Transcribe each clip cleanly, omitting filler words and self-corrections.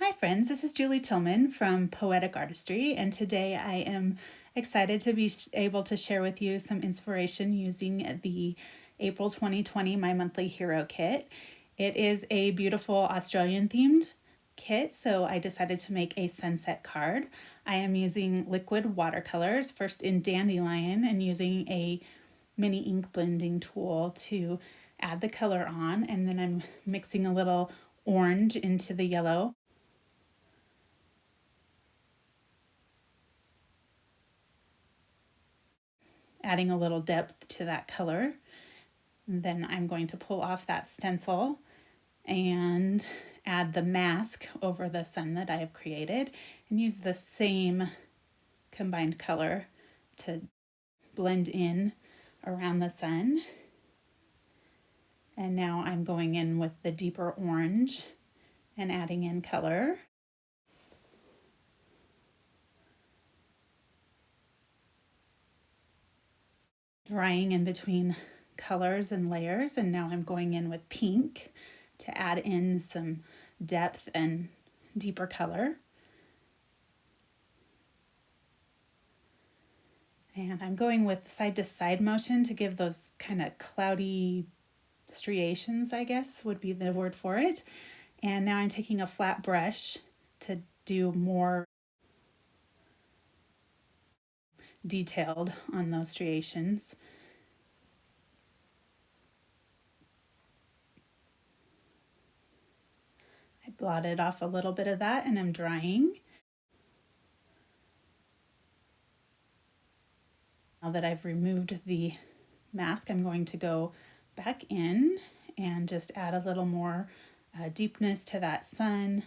Hi friends, this is Julie Tillman from Poetic Artistry, and today I am excited to be able to share with you some inspiration using the April 2020 My Monthly Hero Kit. It is a beautiful Australian themed kit, so I decided to make a sunset card. I am using liquid watercolors, first in Dandelion, and using a mini ink blending tool to add the color on, and then I'm mixing a little orange into the yellow. Adding a little depth to that color. And then I'm going to pull off that stencil and add the mask over the sun that I have created and use the same combined color to blend in around the sun. And now I'm going in with the deeper orange and adding in color. Drying in between colors and layers, and now I'm going in with pink to add in some depth and deeper color. And I'm going with side to side motion to give those kind of cloudy striations, I guess would be the word for it. And now I'm taking a flat brush to do more detailed on those striations. I blotted off a little bit of that and I'm drying. Now that I've removed the mask, I'm going to go back in and just add a little more deepness to that sun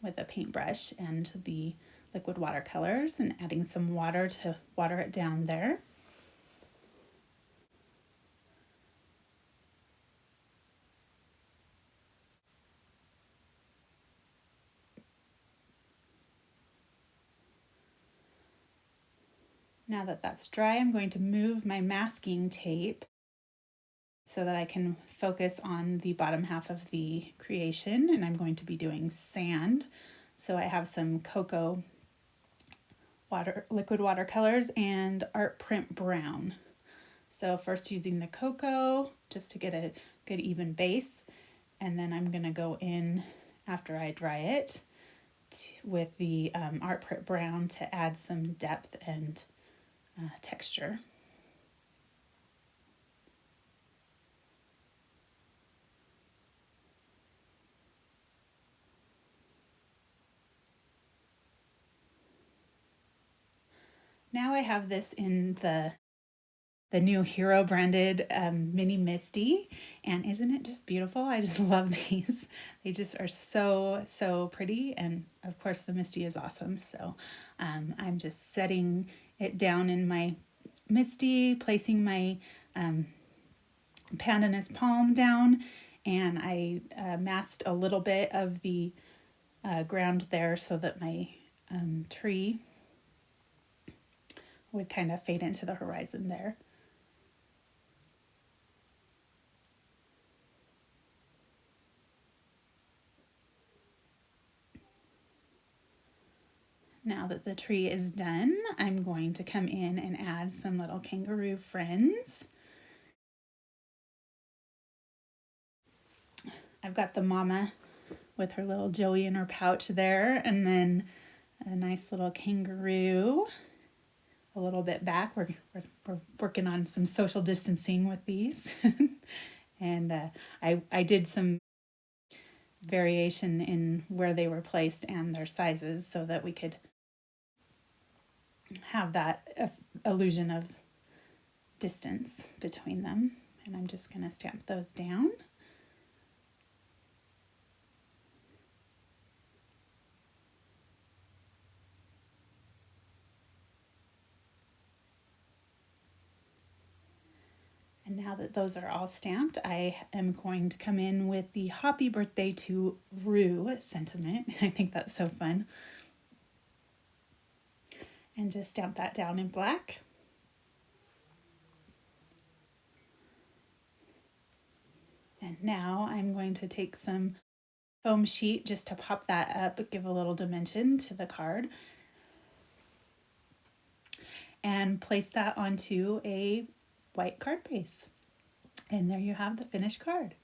with a paintbrush and the liquid watercolors, and adding some water to water it down there. Now that that's dry, I'm going to move my masking tape so that I can focus on the bottom half of the creation, and I'm going to be doing sand. So I have some cocoa liquid watercolors and ArtPrint brown. So first using the cocoa just to get a good even base, and then I'm going to go in after I dry it with the ArtPrint brown to add some depth and texture. Now I have this in the new Hero branded mini MISTI, and isn't it just beautiful? I just love these. They just are so pretty, and of course the MISTI is awesome. So I'm just setting it down in my MISTI, placing my pandanus palm down, and I masked a little bit of the ground there so that my tree would kind of fade into the horizon there. Now that the tree is done, I'm going to come in and add some little kangaroo friends. I've got the mama with her little Joey in her pouch there, and then a nice little kangaroo a little bit back. We're working on some social distancing with these. And I did some variation in where they were placed and their sizes so that we could have that illusion of distance between them. And I'm just going to stamp those down. And now that those are all stamped, I am going to come in with the Happy Birthday to Rue sentiment. I think that's so fun. And just stamp that down in black. And now I'm going to take some foam sheet just to pop that up, give a little dimension to the card. And place that onto a white card base. And there you have the finished card.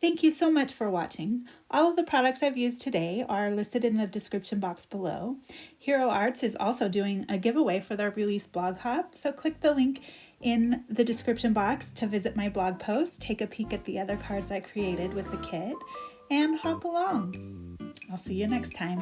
Thank you so much for watching. All of the products I've used today are listed in the description box below. Hero Arts is also doing a giveaway for their release blog hop, so click the link in the description box to visit my blog post, take a peek at the other cards I created with the kit, and hop along. I'll see you next time.